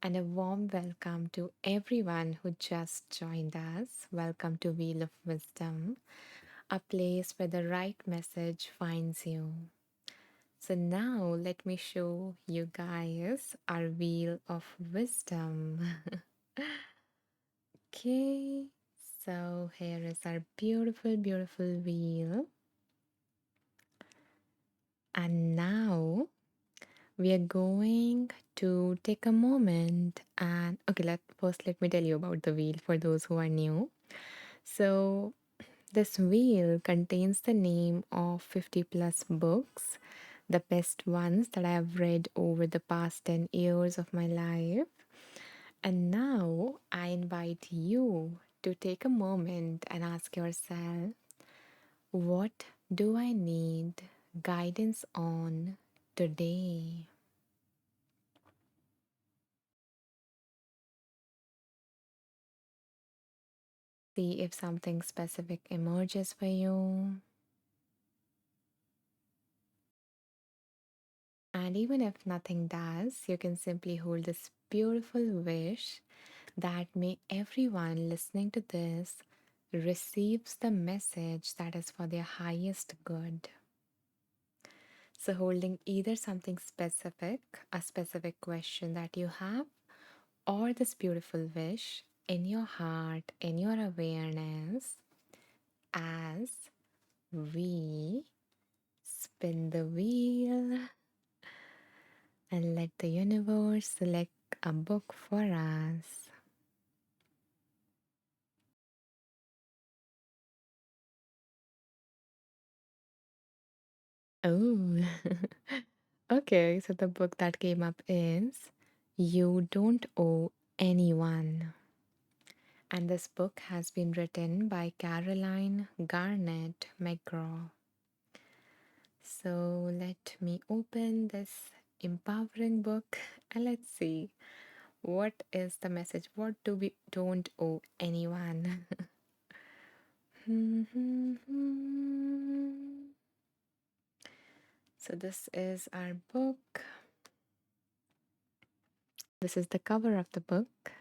and a warm welcome to everyone who just joined us. Welcome to Wheel of Wisdom, a place where the right message finds you. So, now let me show you guys our Wheel of Wisdom. Okay, so here is our beautiful, beautiful wheel. And now we are going to take a moment and okay, let me tell you about the wheel for those who are new. So this wheel contains the name of 50 plus books, the best ones that I have read over the past 10 years of my life. And now I invite you to take a moment and ask yourself, what do I need guidance on today? See if something specific emerges for you. And even if nothing does, you can simply hold this beautiful wish that may everyone listening to this receives the message that is for their highest good. So, holding either something specific, a specific question that you have, or this beautiful wish in your heart, in your awareness, as we spin the wheel and let the universe select a book for us. Oh, okay. So the book that came up is You Don't Owe Anyone. And this book has been written by Caroline Garnett McGraw. So let me open this empowering book and let's see what is the message. What do we don't owe anyone? So this is our book. This is the cover of the book.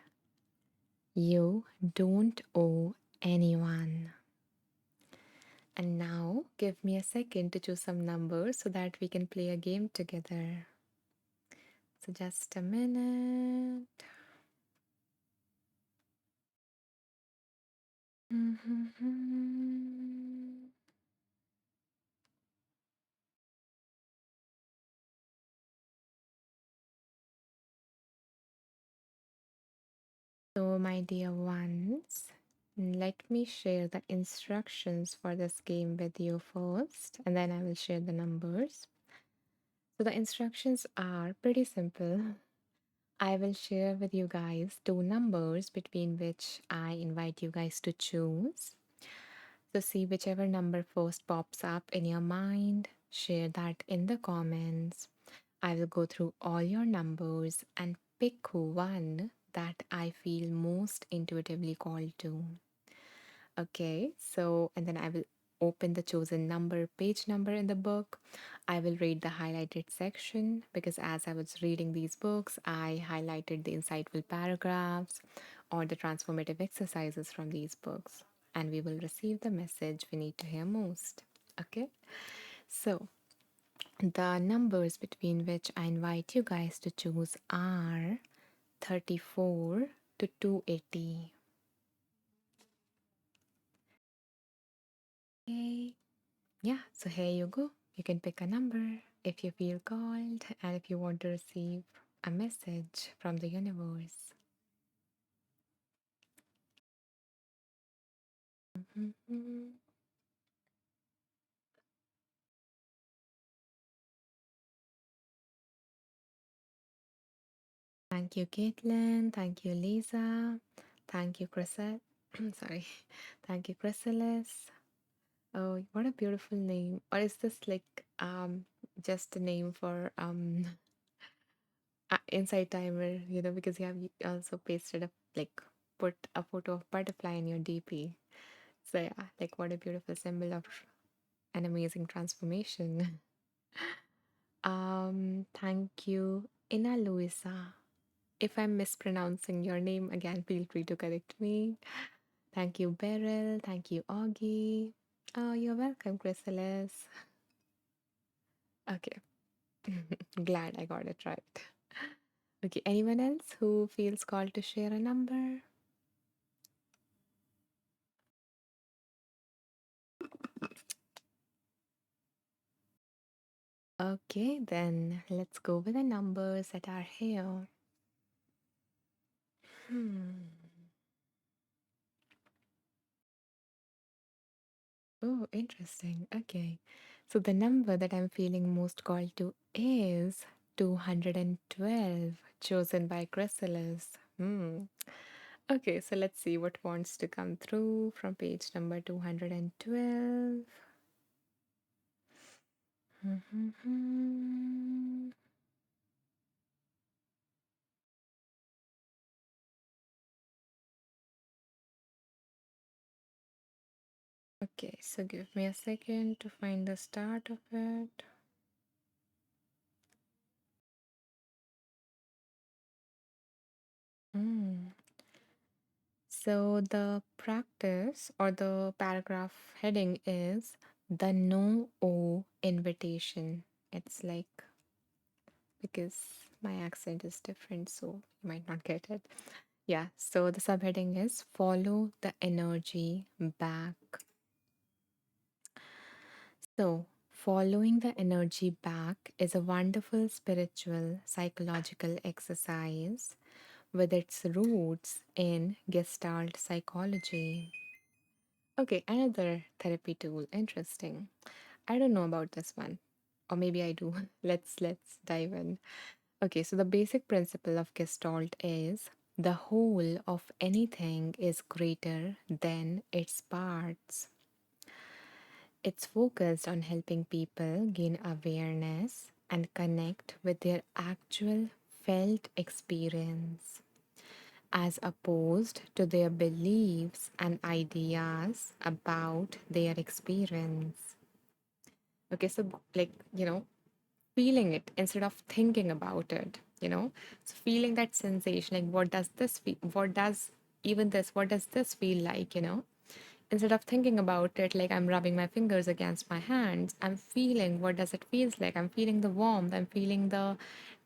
You don't owe anyone. And now give me a second to choose some numbers so that we can play a game together. So just a minute. So, my dear ones, let me share the instructions for this game with you first, and then I will share the numbers. So, the instructions are pretty simple. I will share with you guys two numbers between which I invite you guys to choose. So, see whichever number first pops up in your mind, share that in the comments. I will go through all your numbers and pick one that I feel most intuitively called to. Okay, so and then I will open the chosen number, page number in the book. I will read the highlighted section because as I was reading these books, I highlighted the insightful paragraphs or the transformative exercises from these books, and we will receive the message we need to hear most. Okay, so the numbers between which I invite you guys to choose are 34 to 280. Okay. Yeah, so here you go. You can pick a number if you feel called and if you want to receive a message from the universe. Mhm. Thank you, Caitlin. Thank you, Lisa. Thank you, Chrysa. Sorry. Thank you, Chrysalis. Oh, what a beautiful name. Or is this like just a name for inside timer, because you have also pasted a like put a photo of butterfly in your DP. So yeah, like what a beautiful symbol of an amazing transformation. Thank you, Ina Luisa. If I'm mispronouncing your name, again, feel free to correct me. Thank you, Beryl. Thank you, Augie. Oh, you're welcome, Chrysalis. Okay, glad I got it right. Okay, anyone else who feels called to share a number? Okay, then let's go with the numbers that are here. Hmm. Oh, interesting. Okay. So the number that I'm feeling most called to is 212, chosen by Chrysalis. Hmm. Okay, so let's see what wants to come through from page number 212. Okay, so give me a second to find the start of it. Hmm. So the practice or the paragraph heading is the no O invitation. It's like because my accent is different, so you might not get it. Yeah, so the subheading is follow the energy back. So, following the energy back is a wonderful spiritual psychological exercise with its roots in Gestalt psychology. Okay, another therapy tool. Interesting. I don't know about this one. Or maybe I do. Let's dive in. Okay, so the basic principle of Gestalt is the whole of anything is greater than its parts. It's focused on helping people gain awareness and connect with their actual felt experience as opposed to their beliefs and ideas about their experience. Okay, so like, feeling it instead of thinking about it, so feeling that sensation, like what does this feel, what does this feel like, instead of thinking about it, like I'm rubbing my fingers against my hands, I'm feeling what does it feels like, I'm feeling the warmth, I'm feeling the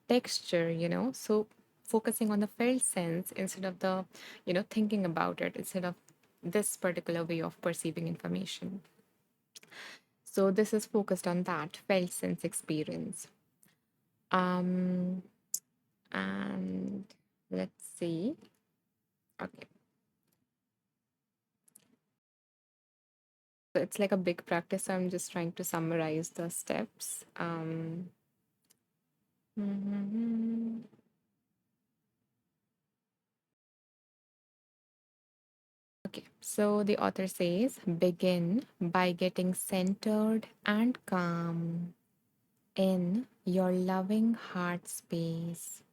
texture, so focusing on the felt sense instead of the, thinking about it, instead of this particular way of perceiving information. So this is focused on that felt sense experience. um and let's see. Okay, so it's like a big practice, so I'm just trying to summarize the steps. Mhm. Okay, so the author says begin by getting centered and calm in your loving heart space.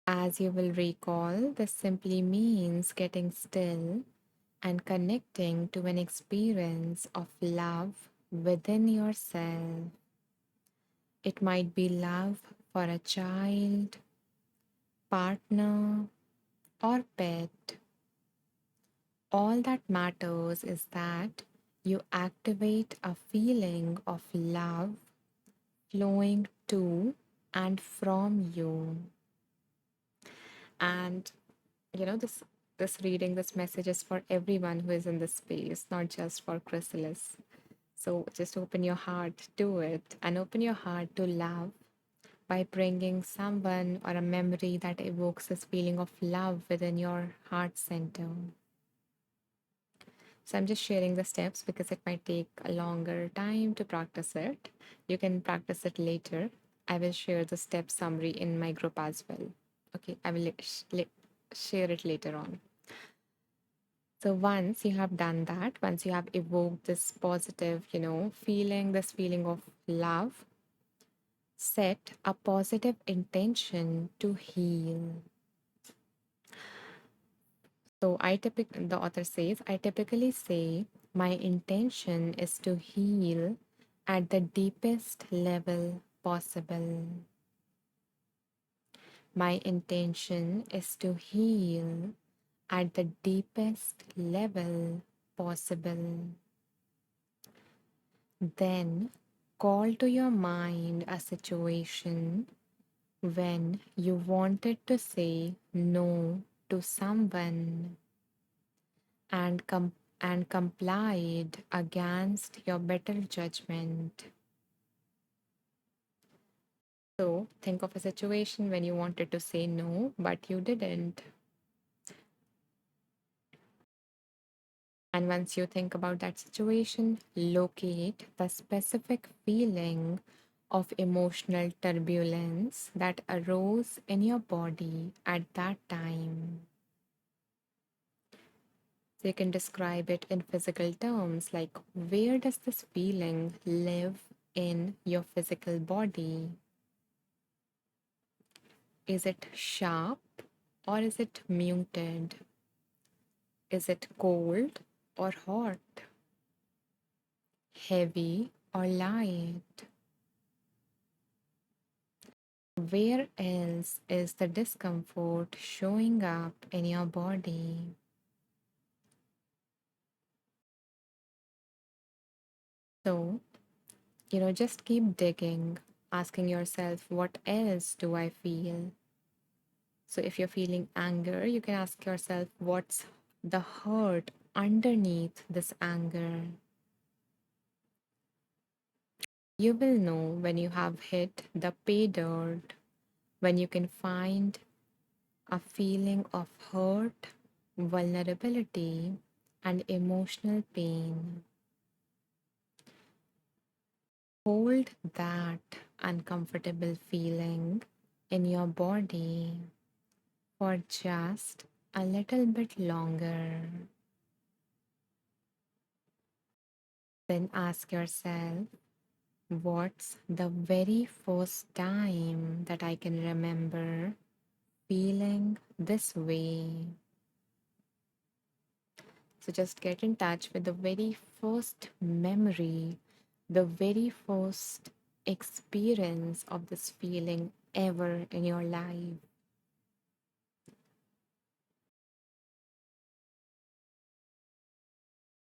As you will recall, this simply means getting still and connecting to an experience of love within yourself. It might be love for a child, partner, or pet. All that matters is that you activate a feeling of love flowing to and from you. And this reading, this message is for everyone who is in this space, not just for Chrysalis. So just open your heart to it and open your heart to love by bringing someone or a memory that evokes this feeling of love within your heart center. So I'm just sharing the steps because it might take a longer time to practice it. You can practice it later. I will share the step summary in my group as well. Okay, I will share it later on. So once you have done that, once you have evoked this positive, feeling, this feeling of love, set a positive intention to heal. So the author says, I typically say, my intention is to heal at the deepest level possible. My intention is to heal at the deepest level possible. Then call to your mind a situation when you wanted to say no to someone and complied against your better judgment. So think of a situation when you wanted to say no, but you didn't. And once you think about that situation, locate the specific feeling of emotional turbulence that arose in your body at that time. So you can describe it in physical terms like where does this feeling live in your physical body? Is it sharp or is it muted? Is it cold or hot? Heavy or light? Where else is the discomfort showing up in your body? So, just keep digging, asking yourself, what else do I feel? So, if you're feeling anger, you can ask yourself, what's the hurt underneath this anger? You will know when you have hit the pay dirt, when you can find a feeling of hurt, vulnerability, and emotional pain. Hold that uncomfortable feeling in your body for just a little bit longer. Then ask yourself, what's the very first time that I can remember feeling this way? So just get in touch with the very first memory, the very first experience of this feeling ever in your life.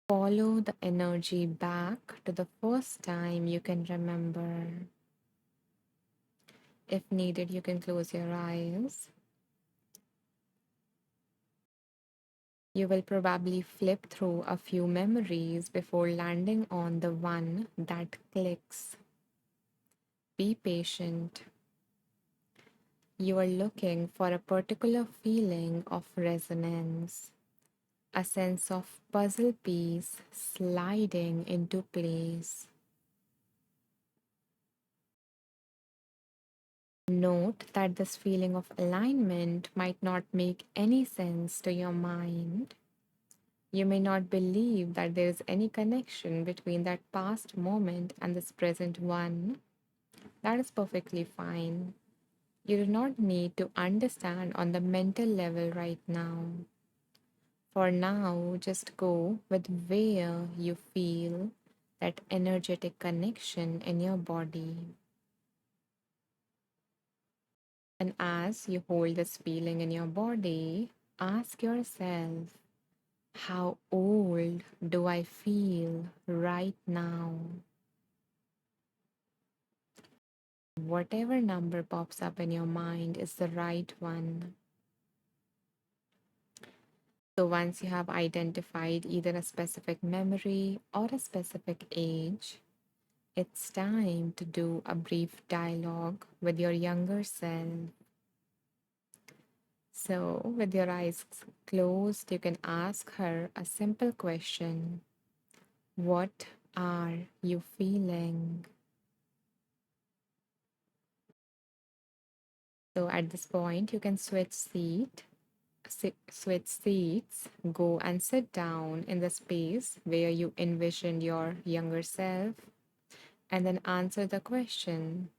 Follow the energy back to the first time you can remember. If needed, you can close your eyes. You will probably flip through a few memories before landing on the one that clicks. Be patient. You are looking for a particular feeling of resonance, a sense of puzzle piece sliding into place. Note that this feeling of alignment might not make any sense to your mind. You may not believe that there is any connection between that past moment and this present one. That is perfectly fine. You do not need to understand on the mental level right now. For now, just go with where you feel that energetic connection in your body. And as you hold this feeling in your body, ask yourself, how old do I feel right now? Whatever number pops up in your mind is the right one. So once you have identified either a specific memory or a specific age, it's time to do a brief dialogue with your younger self. So, with your eyes closed, you can ask her a simple question. What are you feeling? So, at this point, you can switch seats, go and sit down in the space where you envisioned your younger self, and then answer the question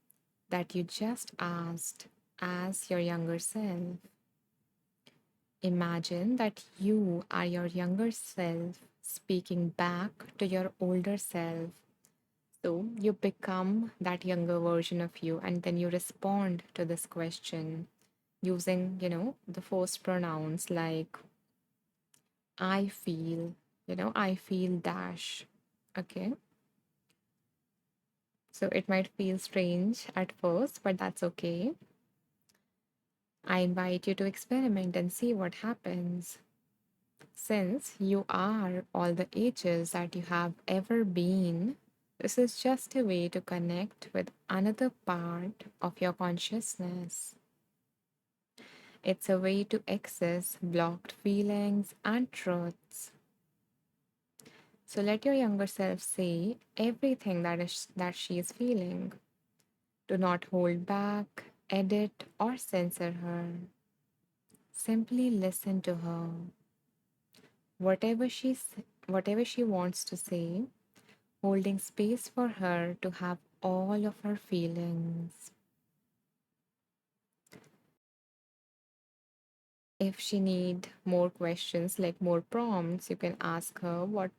that you just asked as your younger self. Imagine that you are your younger self speaking back to your older self, So you become that younger version of you, and then you respond to this question using, the first pronouns like I feel, I feel dash. Okay. So it might feel strange at first, but that's okay. I invite you to experiment and see what happens. Since you are all the ages that you have ever been, this is just a way to connect with another part of your consciousness. It's a way to access blocked feelings and truths. So let your younger self say everything that she is feeling. Do not hold back, edit, or censor her. Simply listen to her. Whatever whatever she wants to say, holding space for her to have all of her feelings. If she need more questions, like more prompts, you can ask her what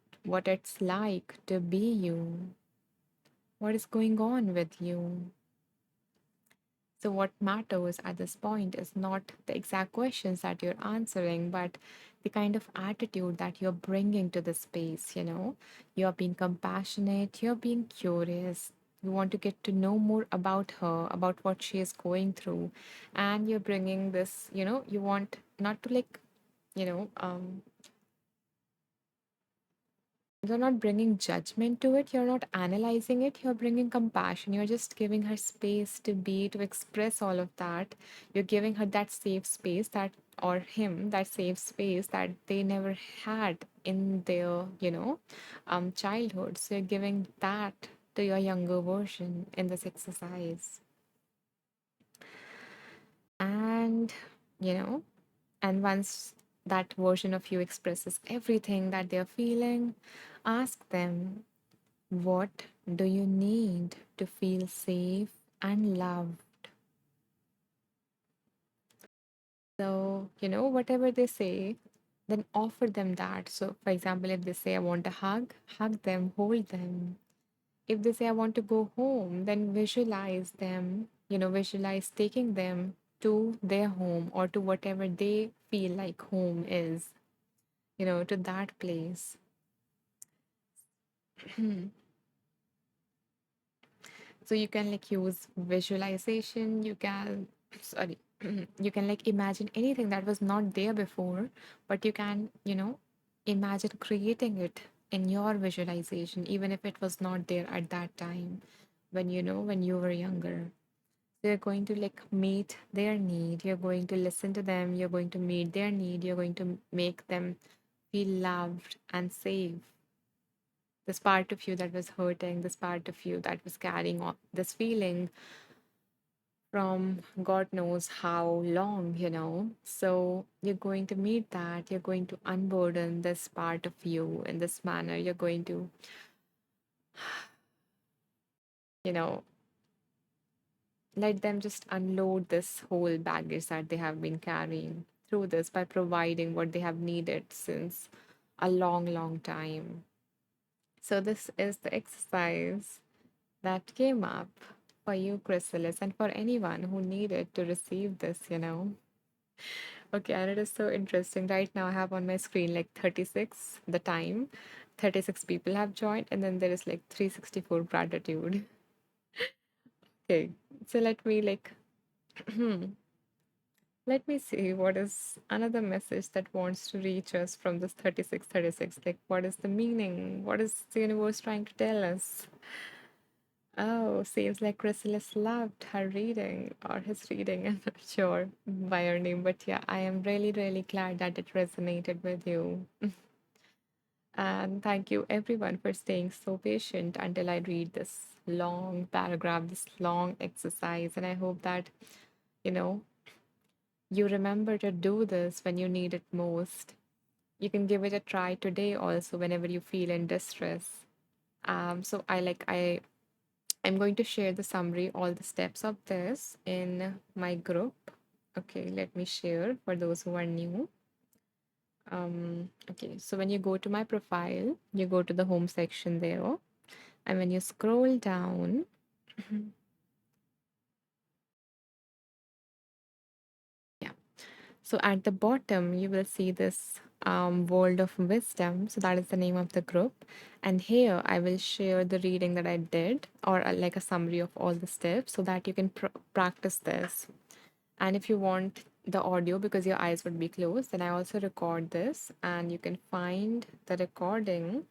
it's like to be you. What is going on with you? So, what matters at this point is not the exact questions that you're answering, but the kind of attitude that you're bringing to the space. You're being compassionate, you're being curious, you want to get to know more about her, about what she is going through, and you're bringing this, you want not to like, you know, um, you're not bringing judgment to it, you're not analyzing it, you're bringing compassion, you're just giving her space to be, to express all of that. You're giving her that safe space that, or him that safe space that they never had in their childhood. So you're giving that to your younger version in this exercise. And you know and once that version of you expresses everything that they're feeling, ask them, what do you need to feel safe and loved? So, whatever they say, then offer them that. So, for example, if they say, I want a hug them, hold them. If they say, I want to go home, then visualize them, visualize taking them to their home or to whatever they feel like home is, to that place. So you can like use visualization, you can, sorry, you can like imagine anything that was not there before, but you can, imagine creating it in your visualization, even if it was not there at that time when when you were younger. So you're going to like meet their need, you're going to listen to them, you're going to meet their need, you're going to make them feel loved and safe. This part of you that was hurting, this part of you that was carrying on this feeling from God knows how long, So you're going to meet that, you're going to unburden this part of you in this manner. You're going to, you know, let them just unload this whole baggage that they have been carrying through this by providing what they have needed since a long, long time. So this is the exercise that came up for you, Chrysalis, and for anyone who needed to receive this. Okay, and it is so interesting. Right now, I have on my screen like 36, the time. 36 people have joined, and then there is like 364 gratitude. Okay, so let me like, let me see what is another message that wants to reach us from this 36, 36. Like, what is the meaning? What is the universe trying to tell us? Oh, seems like Chrysalis loved her reading or his reading. I'm not sure by her name, but yeah, I am really, really glad that it resonated with you. And thank you everyone for staying so patient until I read this long paragraph, this long exercise. And I hope that, you know, you remember to do this when you need it most. You can give it a try today also whenever you feel in distress. So I'm going to share the summary, all the steps of this in my group. Okay, let me share for those who are new. Okay, so when you go to my profile, you go to the home section there. And when you scroll down, yeah. So at the bottom, you will see this World of Wisdom. So that is the name of the group. And here I will share the reading that I did, or like a summary of all the steps, so that you can practice this. And if you want the audio because your eyes would be closed, then I also record this, and you can find the recording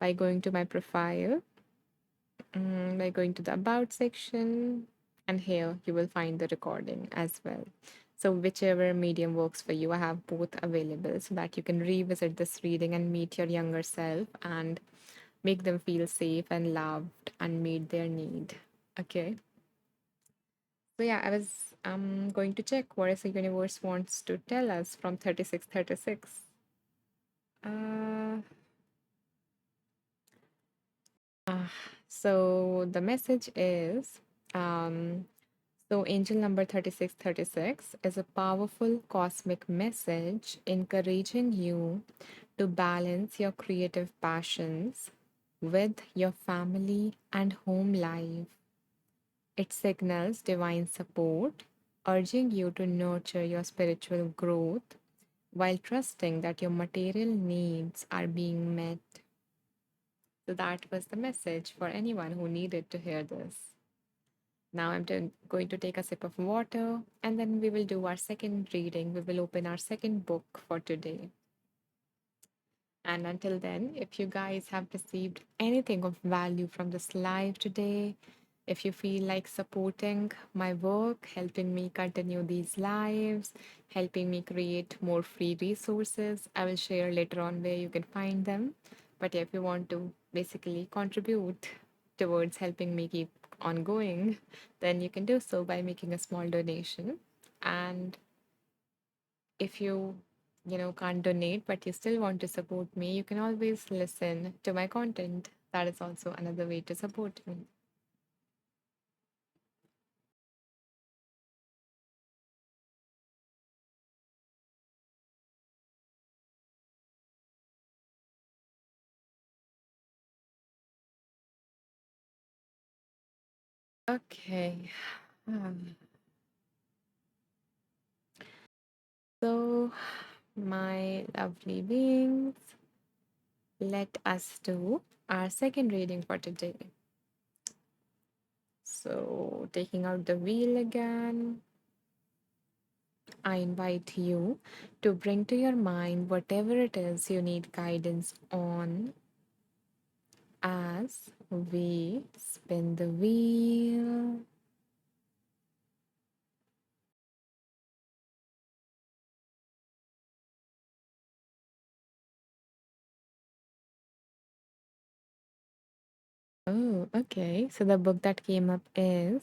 by going to my profile, by going to the About section, and here you will find the recording as well. So, whichever medium works for you, I have both available so that you can revisit this reading and meet your younger self and make them feel safe and loved and meet their need. Okay. So, yeah, I was going to check what is the universe wants to tell us from 3636. Uh, uh, so, the message is um, so, angel number 3636 is a powerful cosmic message encouraging you to balance your creative passions with your family and home life. It signals divine support, urging you to nurture your spiritual growth while trusting that your material needs are being met. So, that was the message for anyone who needed to hear this. Now going to take a sip of water and then we will do our second reading. We will open our second book for today. And until then, if you guys have received anything of value from this live today, if you feel like supporting my work, helping me continue these lives, helping me create more free resources, I will share later on where you can find them. But if you want to basically contribute towards helping me keep on going, then you can do so by making a small donation. And if you can't donate but you still want to support me, you can always listen to my content. That is also another way to support me. Okay. Um, so my lovely beings, let us do our second reading for today. So taking out the wheel again, I invite you to bring to your mind whatever it is you need guidance on as we spin the wheel. Oh, okay. So the book that came up is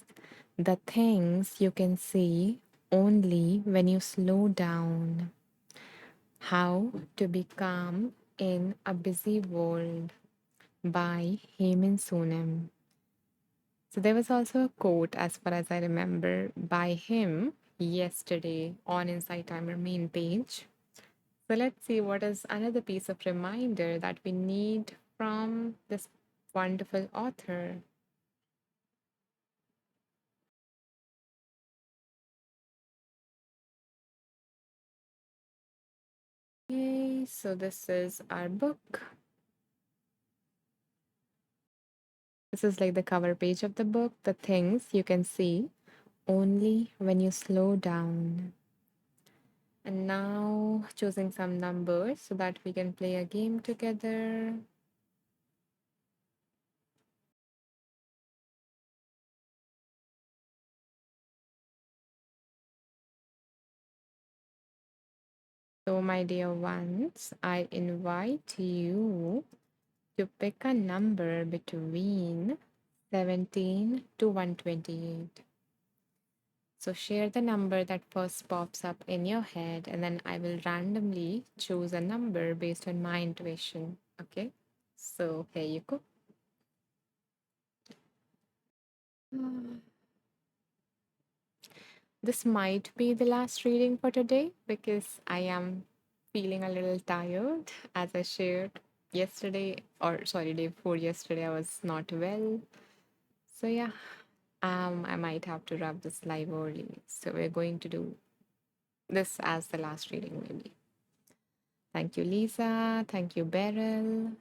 The Things You Can See Only When You Slow Down: How to Be Calm in a Busy World by Heyman Sonem. So there was also a quote, as far as I remember, by him yesterday on Insight Timer main page. So let's see what is another piece of reminder that we need from this wonderful author. Okay, so this is our book. This is like the cover page of the book, the things you can see only when you slow down. And now choosing some numbers so that we can play a game together. So, my dear ones, I invite you to pick a number between 17 to 128. So share the number that first pops up in your head, and then I will randomly choose a number based on my intuition. Okay? So here you go. This might be the last reading for today because I am feeling a little tired, as I shared. yesterday, or sorry, day before yesterday, I was not well. So yeah, I might have to wrap this live early. So we're going to do this as the last reading, maybe. Thank you, Lisa. Thank you, Beryl.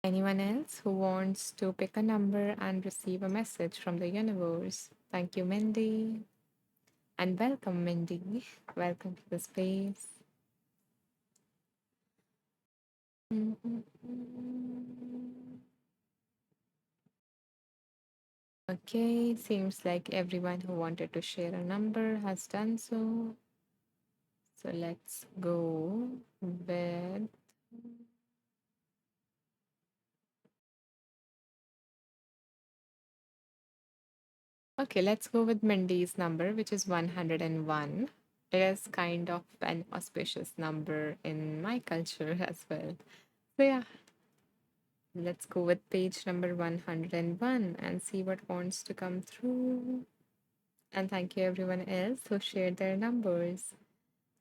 Anyone else who wants to pick a number and receive a message from the universe? Thank you, Mindy. And welcome, Mindy. Welcome to the space. Mhm. Okay, seems like everyone who wanted to share a number has done so. So let's go with. Okay, let's go with Mindy's number, which is 101. It is kind of an auspicious number in my culture as well. So, yeah, let's go with page number 101 and see what wants to come through. And thank you, everyone else who shared their numbers.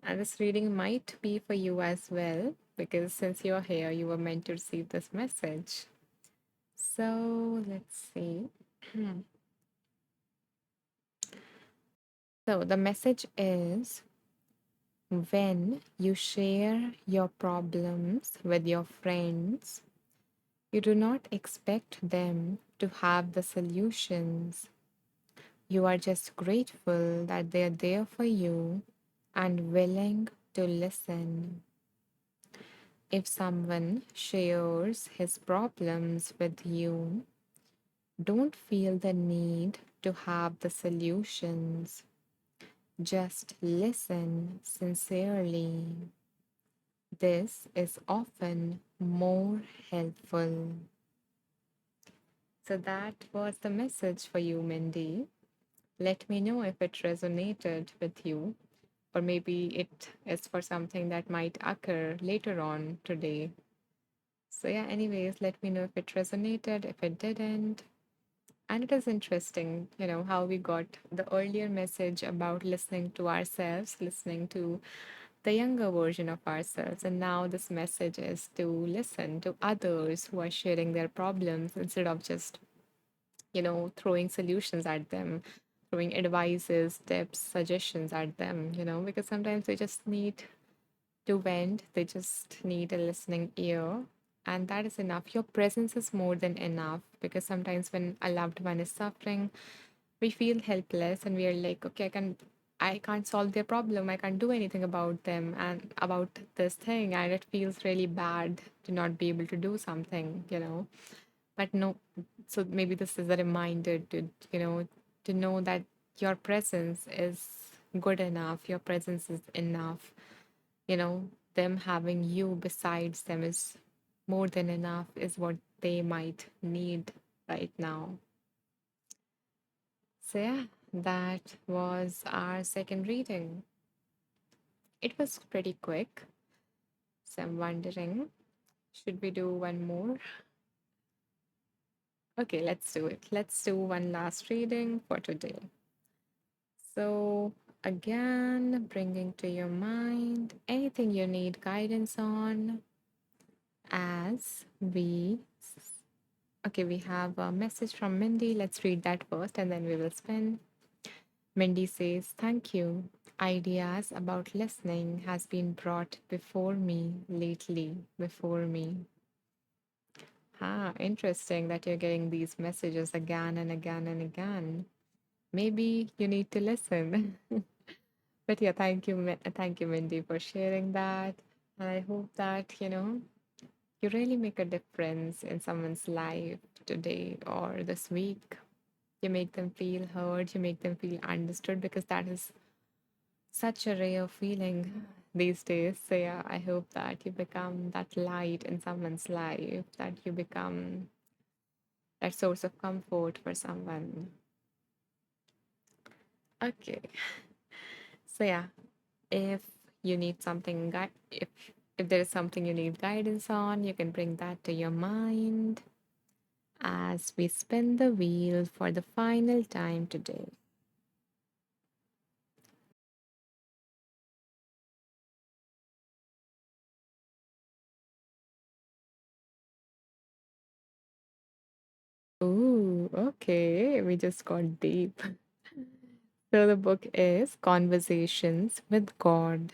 And this reading might be for you as well, because since you're here, you were meant to receive this message. So, let's see. So, the message is when you share your problems with your friends, you do not expect them to have the solutions. You are just grateful that they are there for you and willing to listen. If someone shares his problems with you, don't feel the need to have the solutions. Just listen sincerely. This is often more helpful. So, that was the message for you, Mindy. Let me know if it resonated with you, or maybe it is for something that might occur later on today. So, yeah, anyways, let me know if it resonated, if it didn't. And it is interesting, how we got the earlier message about listening to ourselves, listening to the younger version of ourselves. And now this message is to listen to others who are sharing their problems instead of just, throwing solutions at them, throwing advices, tips, suggestions at them, because sometimes they just need to vent, they just need a listening ear. And that is enough. Your presence is more than enough because sometimes when a loved one is suffering, we feel helpless and we are like, okay, I can't solve their problem. I can't do anything about them and about this thing. And it feels really bad to not be able to do something. But no, so maybe this is a reminder to know that your presence is good enough. Your presence is enough. Them having you besides them is more than enough, is what they might need right now. So, yeah, that was our second reading. It was pretty quick. So, I'm wondering, should we do one more? Okay, let's do it. Let's do one last reading for today. So, again, bringing to your mind anything you need guidance on as we. Okay, we have a message from Mindy. Let's read that first and then we will spin. Mindy says, thank you. Ideas about listening has been brought before me lately. Before me. Ah, interesting that you're getting these messages again and again and again. Maybe you need to listen. But yeah, thank you, Mindy, for sharing that. And I hope that, you really make a difference in someone's life today or this week. You make them feel heard, you make them feel understood because that is such a rare feeling these days. So, yeah, I hope that you become that light in someone's life, that you become that source of comfort for someone. Okay. So, yeah, if you need something, if there is something you need guidance on, you can bring that to your mind as we spin the wheel for the final time today. Ooh, okay. We just got deep. So the book is Conversations with God.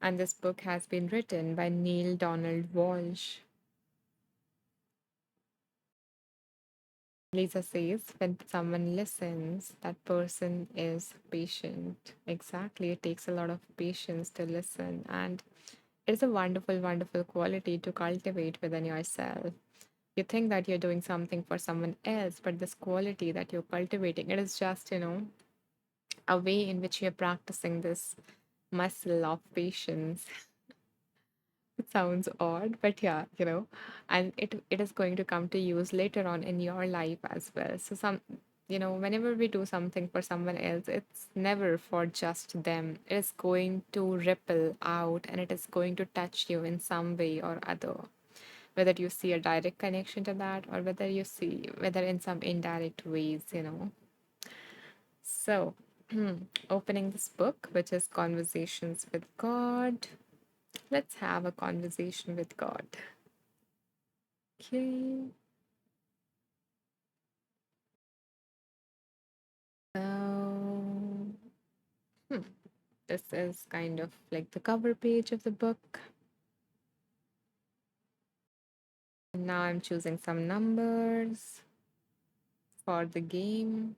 And this book has been written by Neale Donald Walsh. Lisa says when someone listens, that person is patient. Exactly. It takes a lot of patience to listen. And it's a wonderful, wonderful quality to cultivate within yourself. You think that you're doing something for someone else, but this quality that you're cultivating, it is just, a way in which you're practicing this muscle of patience. It sounds odd, but yeah, and it is going to come to use later on in your life as well. So whenever we do something for someone else, it's never for just them. It is going to ripple out and it is going to touch you in some way or other. Whether you see a direct connection to that or whether in some indirect ways. So, opening this book, which is Conversations with God. Let's have a conversation with God. Okay. So, hmm, this is kind of like the cover page of the book. And now I'm choosing some numbers for the game.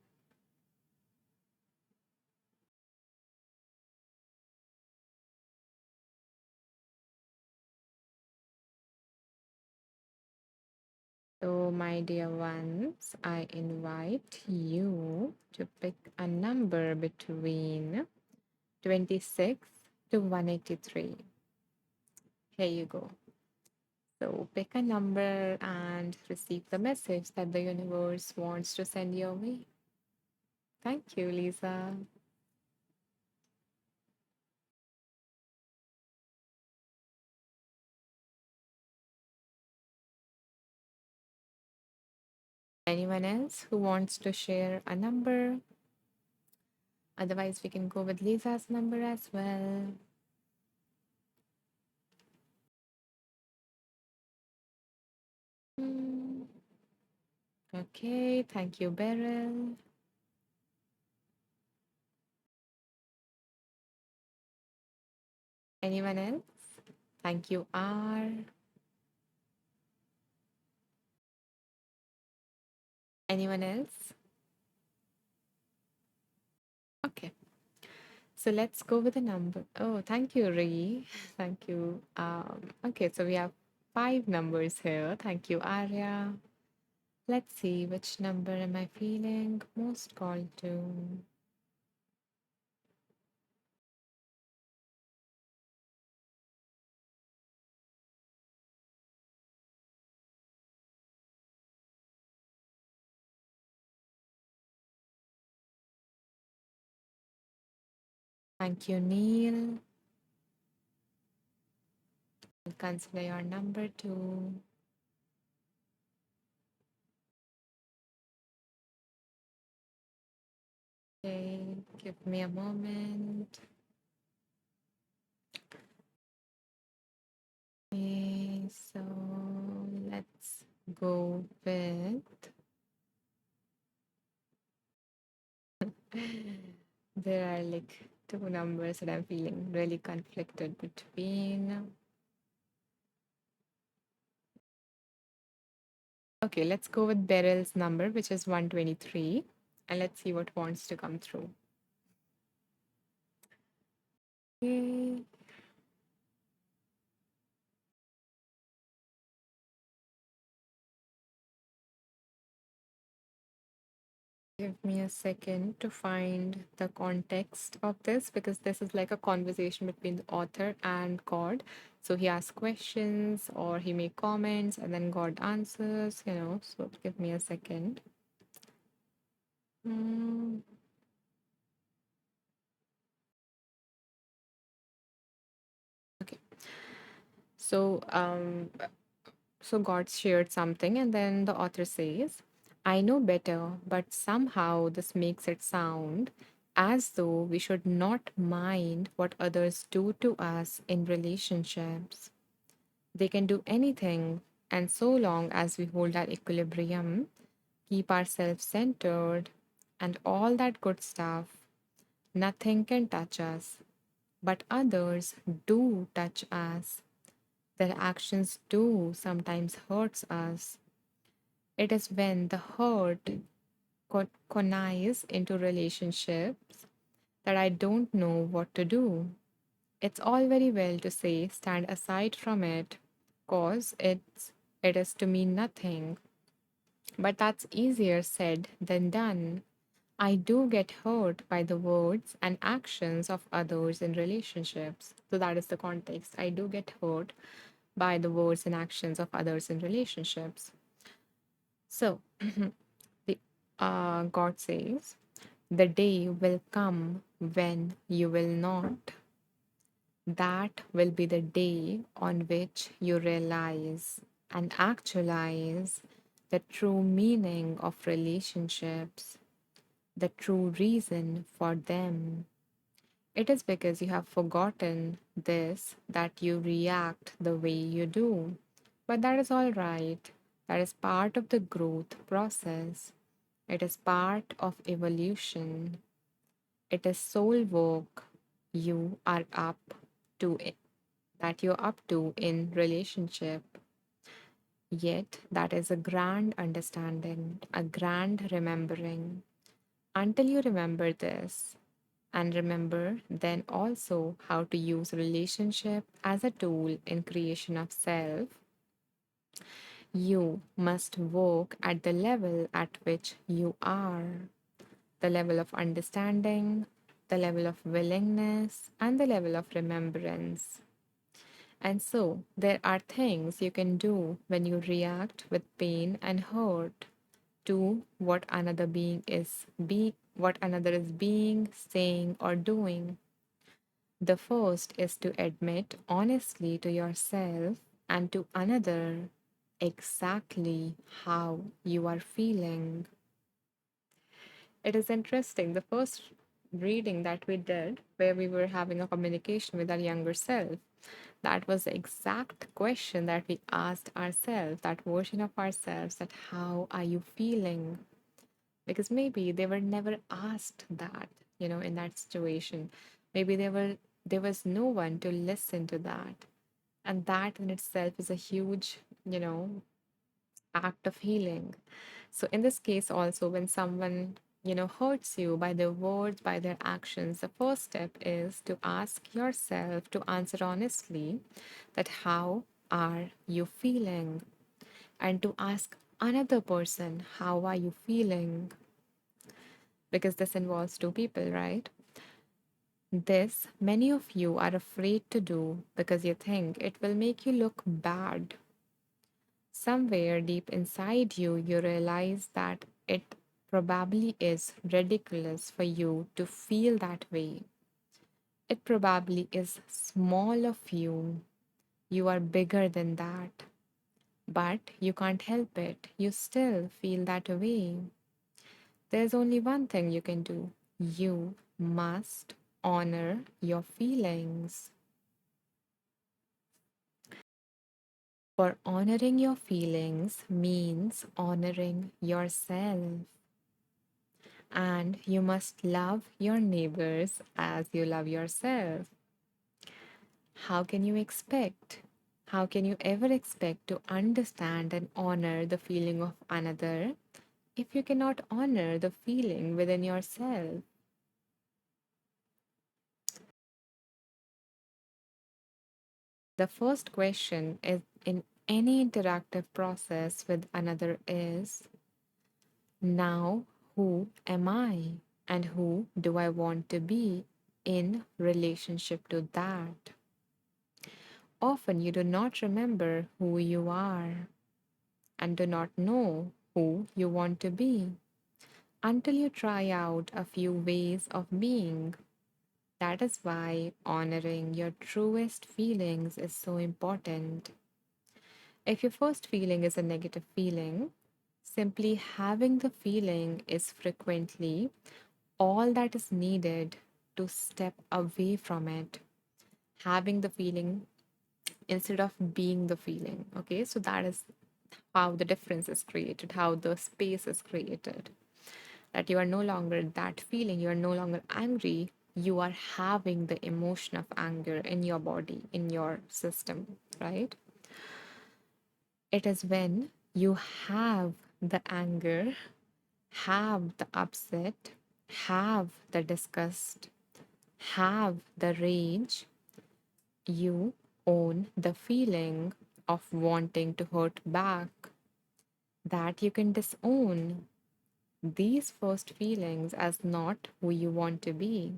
So, my dear ones, I invite you to pick a number between 26 to 183. Here you go. So, pick a number and receive the message that the universe wants to send your way. Thank you, Lisa. Anyone else who wants to share a number? Otherwise, we can go with Lisa's number as well. Hmm. Okay, thank you, Beryl. Anyone else? Thank you, R. Anyone else? Okay, so let's go with a number. Oh, thank you, Ree. Thank you. Okay, so we have five numbers here. Thank you, Arya. Let's see, which number am I feeling most called to? Thank you, Neil. Consider your number two. Okay, give me a moment. Okay, so let's go with. There are like two numbers that I'm feeling really conflicted between. Okay, let's go with Beryl's number, which is 123, and let's see what wants to come through. Okay. Give me a second to find the context of this because this is like a conversation between the author and God. So he asks questions or he make comments and then God answers. So give me a second. Mm, okay. So so God shared something and then the author says, I know better, but somehow this makes it sound as though we should not mind what others do to us in relationships. They can do anything, and so long as we hold our equilibrium, keep ourselves centered, and all that good stuff. Nothing can touch us, but others do touch us. Their actions do sometimes hurts us. It is when the hurt connives into relationships that I don't know what to do. It's all very well to say stand aside from it, cause it is to mean nothing. But that's easier said than done. I do get hurt by the words and actions of others in relationships. So that is the context. I do get hurt by the words and actions of others in relationships. So the God says, the day will come when you will not. That will be the day on which you realize and actualize the true meaning of relationships, the true reason for them. It is because you have forgotten this that you react the way you do. But that is all right. That is part of the growth process. It is part of evolution. It is soul work you are up to it, that you're up to in relationship. Yet that is a grand understanding, a grand remembering. Until you remember this, and remember then also how to use relationship as a tool in creation of self, you must work at the level at which you are, the level of understanding, the level of willingness, and the level of remembrance. And so, there are things you can do when you react with pain and hurt to what another is being, saying, or doing. The first is to admit honestly to yourself and to another exactly how you are feeling. It is interesting. The first reading that we did, where we were having a communication with our younger self, that was the exact question that we asked ourselves, that version of ourselves, that how are you feeling? Because maybe they were never asked that, in that situation. Maybe there was no one to listen to that. And that in itself is a huge, act of healing. So in this case also, when someone hurts you by their words, by their actions, the first step is to ask yourself to answer honestly that how are you feeling, and to ask another person how are you feeling, because this involves two people, right? This many of you are afraid to do because you think it will make you look bad. Somewhere deep inside you, you realize that it probably is ridiculous for you to feel that way. It probably is small of you. You are bigger than that. But you can't help it. You still feel that way. There's only one thing you can do. You must honor your feelings. For honoring your feelings means honoring yourself. And you must love your neighbors as you love yourself. How can you expect? How can you ever expect to understand and honor the feeling of another if you cannot honor the feeling within yourself? The first question is in any interactive process with another is, now who am I and who do I want to be in relationship to that? Often you do not remember who you are and do not know who you want to be until you try out a few ways of being. That is why honoring your truest feelings is so important. If your first feeling is a negative feeling, simply having the feeling is frequently all that is needed to step away from it. Having the feeling instead of being the feeling. Okay, so that is how the difference is created, how the space is created. That you are no longer that feeling, you are no longer angry, you are having the emotion of anger in your body, in your system, right? It is when you have the anger, have the upset, have the disgust, have the rage, you own the feeling of wanting to hurt back, that you can disown these first feelings as not who you want to be.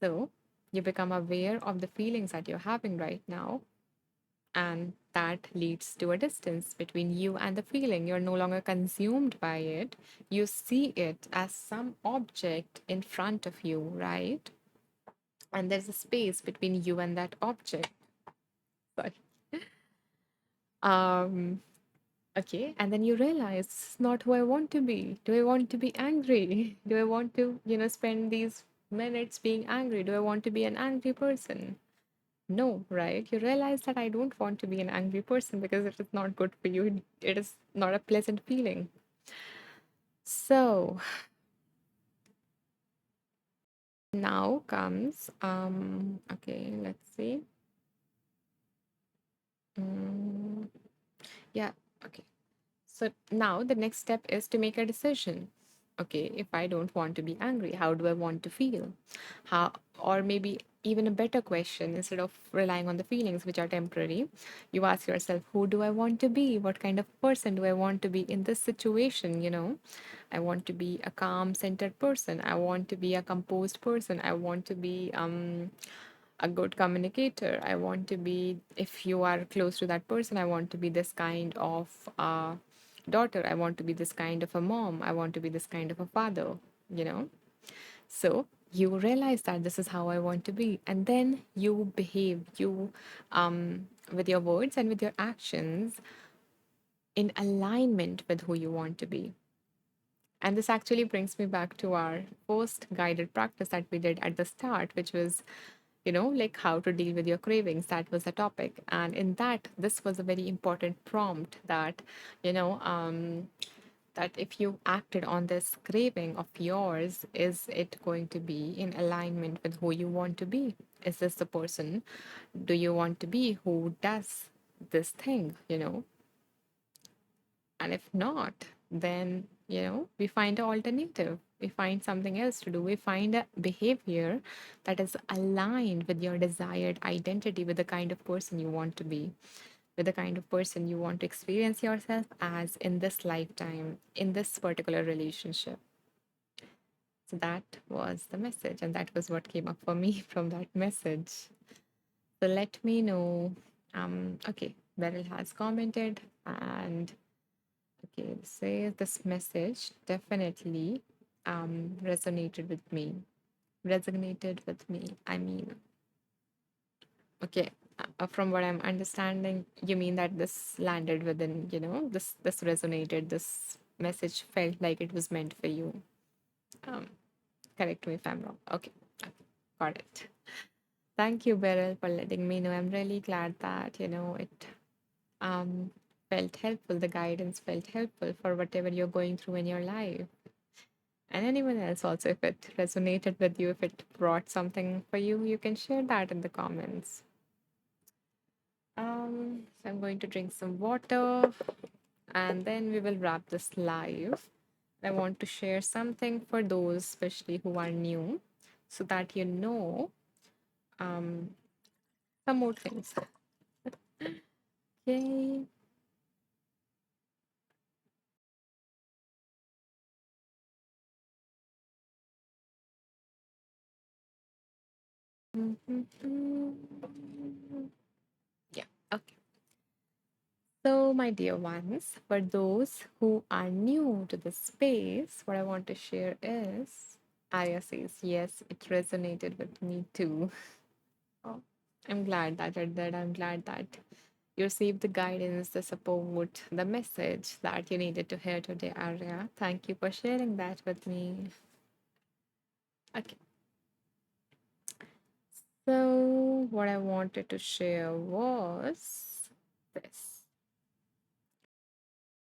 So you become aware of the feelings that you're having right now, and that leads to a distance between you and the feeling. You're no longer consumed by it. You see it as some object in front of you, right? And there's a space between you and that object. Sorry. Um, okay. And then you realize this is not who I want to be. Do I want to be angry? Do I want to, spend these minutes being angry? Do I want to be an angry person? No, right? You realize that I don't want to be an angry person because it is not good for you. It is not a pleasant feeling. So now comes, okay, let's see. Mm, yeah, okay. So now the next step is to make a decision. Okay, if I don't want to be angry, how do I want to feel? How, or maybe even a better question, instead of relying on the feelings which are temporary, you ask yourself, who do I want to be? What kind of person do I want to be in this situation? I want to be a calm, centered person. I want to be a composed person. I want to be a good communicator. I want to be, if you are close to that person, I want to be this kind of daughter. I want to be this kind of a mom. I want to be this kind of a father, you know? So you realize that this is how I want to be. And then you behave, with your words and with your actions in alignment with who you want to be. And this actually brings me back to our first guided practice that we did at the start, which was, like how to deal with your cravings. That was the topic. And in that, this was a very important prompt that, you know, um, that if you acted on this craving of yours, is it going to be in alignment with who you want to be? Is this the person do you want to be who does this thing, And if not, then, we find an alternative. We find something else to do. We find a behavior that is aligned with your desired identity, with the kind of person you want to be, with the kind of person you want to experience yourself as in this lifetime, in this particular relationship. So that was the message, and that was what came up for me from that message. So let me know. Okay, Beryl has commented, and okay, it says this message definitely resonated with me. Resonated with me. I mean, okay, from what I'm understanding, you mean that this landed within, this resonated, this message felt like it was meant for you. Um, Correct me if I'm wrong. Okay, okay, got it. Thank you, Beryl, for letting me know. I'm really glad that, it um, felt helpful. The guidance felt helpful for whatever you're going through in your life. And anyone else also, if it resonated with you, if it brought something for you, you can share that in the comments. So I'm going to drink some water and then we will wrap this live. I want to share something for those, especially who are new, so that um, some more things. Yay. Yeah, okay. So, my dear ones, for those who are new to the space, what I want to share is Arya says, yes, it resonated with me too. Oh, I'm glad that it did. I'm glad that you received the guidance, the support, the message that you needed to hear today, Arya. Thank you for sharing that with me. Okay. So, what I wanted to share was this.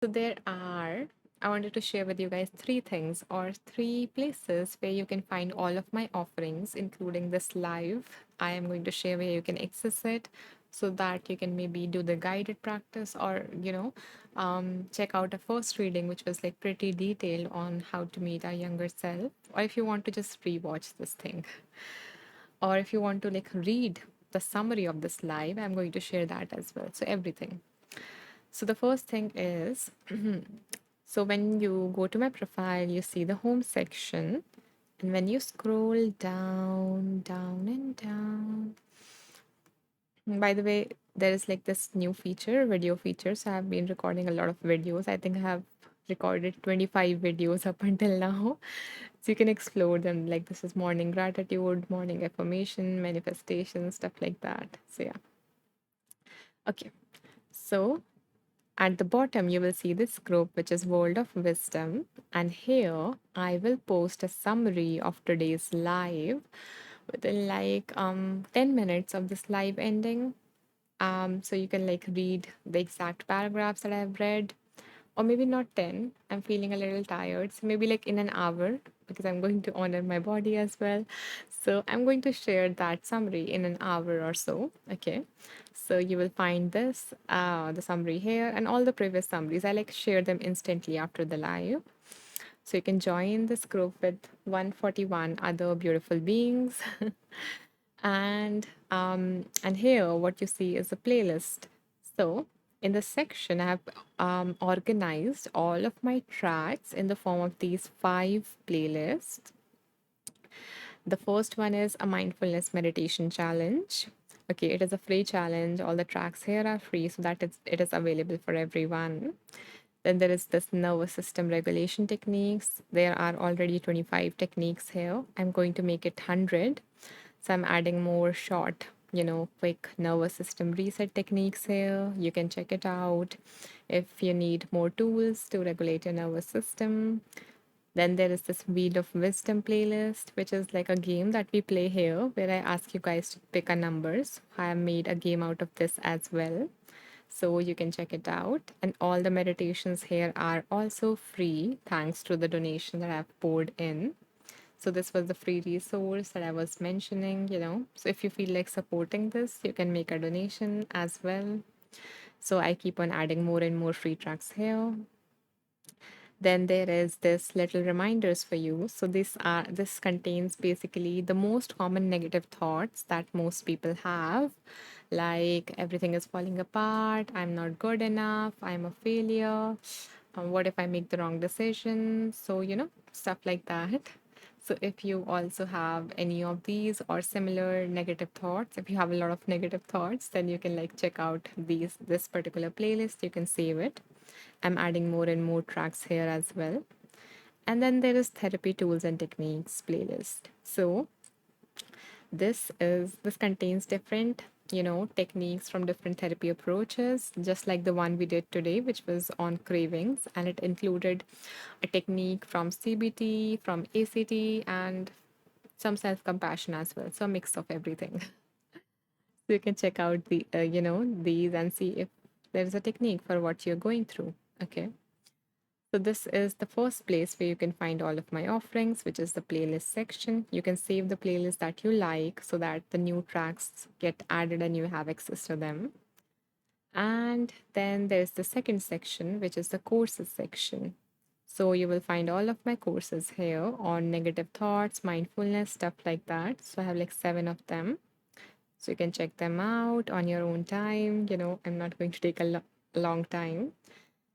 So I wanted to share with you guys three things or three places where you can find all of my offerings, including this live. I am going to share where you can access it so that you can maybe do the guided practice or, check out a first reading, which was like pretty detailed on how to meet our younger self. Or if you want to just rewatch this thing, or if you want to like read the summary of this live, I'm going to share that as well. So everything. So the first thing is, so when you go to my profile, you see the home section. And when you scroll down, down, and down, by the way, there is like this new feature, video feature. So I've been recording a lot of videos. I think I have recorded 25 videos up until now. So you can explore them. Like this is morning gratitude, morning affirmation, manifestation, stuff like that. So yeah. Okay. So at the bottom, you will see this group, which is World of Wisdom. And here, I will post a summary of today's live within like 10 minutes of this live ending. So you can like read the exact paragraphs that I've read, or maybe not 10. I'm feeling a little tired. So maybe like in an hour, because I'm going to honor my body as well. So I'm going to share that summary in an hour or so. Okay. So you will find this, the summary here, and all the previous summaries. I like share them instantly after the live. So you can join this group with 141 other beautiful beings. And here what you see is a playlist. So in this section I have organized all of my tracks in the form of these five playlists. The first one is a mindfulness meditation challenge. Okay, it is a free challenge. All the tracks here are free, so that it is available for everyone. Then there is this nervous system regulation techniques. There are already 25 techniques here. I'm going to make it 100. So I'm adding more short, quick nervous system reset techniques here. You can check it out if you need more tools to regulate your nervous system. Then there is this Wheel of Wisdom playlist, which is like a game that we play here where I ask you guys to pick a numbers. I have made a game out of this as well. So you can check it out. And all the meditations here are also free thanks to the donation that I've poured in. So this was the free resource that I was mentioning. So if you feel like supporting this, you can make a donation as well. So I keep on adding more and more free tracks here. Then there is this little reminders for you. So this contains basically the most common negative thoughts that most people have, like everything is falling apart, I'm not good enough, I'm a failure, what if I make the wrong decision? So, stuff like that. So if you also have any of these or similar negative thoughts, if you have a lot of negative thoughts, then you can like check out this particular playlist. You can save it. I'm adding more and more tracks here as well. And then there is therapy tools and techniques playlist. So this contains different techniques from different therapy approaches, just like the one we did today, which was on cravings, and it included a technique from CBT, from ACT, and some self-compassion as well, so a mix of everything. So you can check out these and see if there's a technique for what you're going through. Okay. So this is the first place where you can find all of my offerings, which is the playlist section. You can save the playlist that you like so that the new tracks get added and you have access to them. And then there's the second section, which is the courses section. So you will find all of my courses here on negative thoughts, mindfulness, stuff like that. So I have like 7 of them. So you can check them out on your own time. I'm not going to take a long time.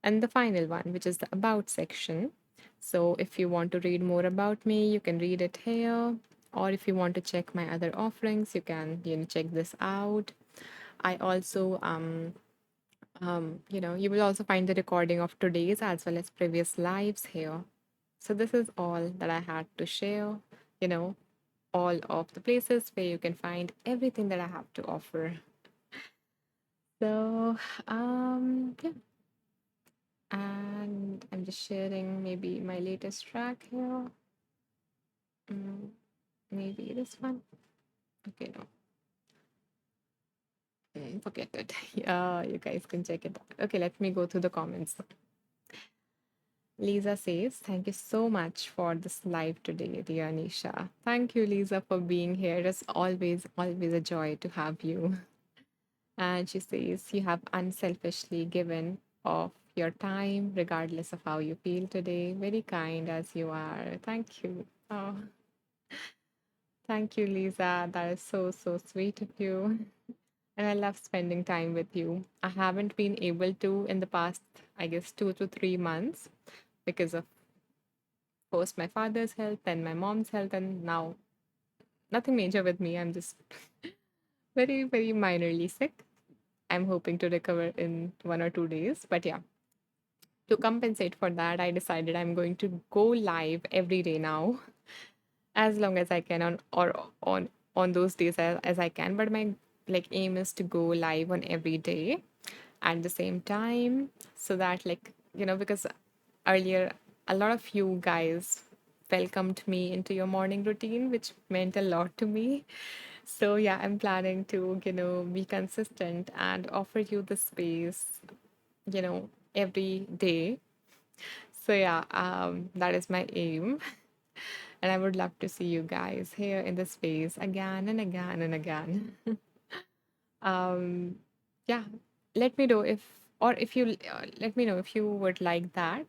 And the final one, which is the about section. So if you want to read more about me, you can read it here. Or if you want to check my other offerings, you can check this out. I also you will also find the recording of today's as well as previous lives here. So this is all that I had to share, you know, all of the places where you can find everything that I have to offer. So yeah, and I'm just sharing maybe my latest track here. Mm, maybe this one. Okay, no. Forget it. Yeah, you guys can check it out. Okay, let me go through the comments. Lisa says, thank you so much for this live today, dear Anisha. Thank you, Lisa, for being here. It's always, always a joy to have you. And she says, you have unselfishly given of your time, regardless of how you feel today. Very kind as you are. Thank you. Oh, thank you, Lisa. That is so, so sweet of you. And I love spending time with you. I haven't been able to in the past, I guess, 2 to 3 months because of first my father's health, then my mom's health, and now nothing major with me. I'm just very, very minorly sick. I'm hoping to recover in 1 or 2 days. But yeah, to compensate for that, I decided I'm going to go live every day now, as long as I can on those days as I can. But my like aim is to go live on every day at the same time, so that because earlier a lot of you guys welcomed me into your morning routine, which meant a lot to me. So yeah, I'm planning to be consistent and offer you the space every day. So yeah, that is my aim. And I would love to see you guys here in the space again and again and again. um yeah, let me know if or if you let me know if you would like that,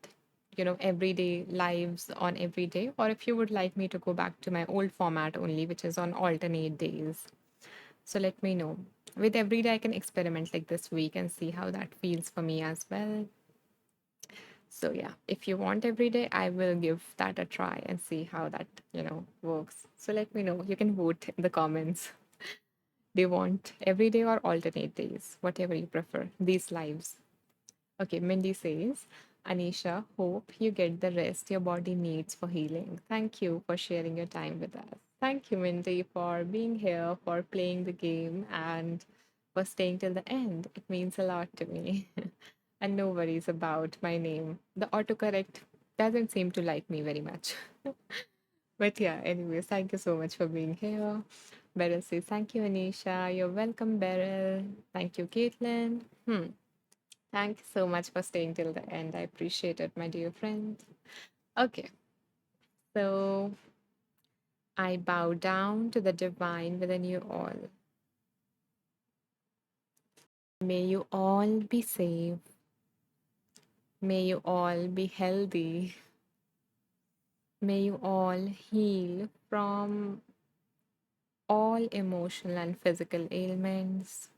everyday lives on every day, or if you would like me to go back to my old format only, which is on alternate days. So let me know. With every day I can experiment like this week and see how that feels for me as well. So yeah, if you want every day, I will give that a try and see how that works. So let me know. You can vote in the comments. They want every day or alternate days, whatever you prefer, these lives. Okay, Mindy says, Anisha, hope you get the rest your body needs for healing. Thank you for sharing your time with us. Thank you, Mindy, for being here, for playing the game, and for staying till the end. It means a lot to me. And no worries about my name. The autocorrect doesn't seem to like me very much. But yeah, anyways, thank you so much for being here. Beryl says, thank you, Anisha. You're welcome, Beryl. Thank you, Caitlin. Thank you so much for staying till the end. I appreciate it, my dear friend. Okay, so I bow down to the divine within you all. May you all be safe. May you all be healthy. May you all heal from all emotional and physical ailments.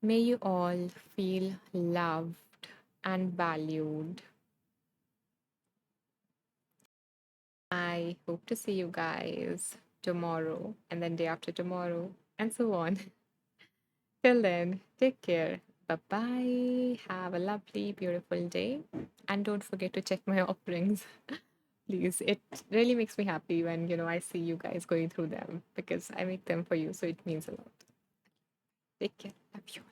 May you all feel loved and valued. I hope to see you guys tomorrow and then day after tomorrow and so on. Till then, take care. Bye bye. Have a lovely, beautiful day. And don't forget to check my offerings. Please. It really makes me happy when, I see you guys going through them because I make them for you. So it means a lot. Take care. Love you.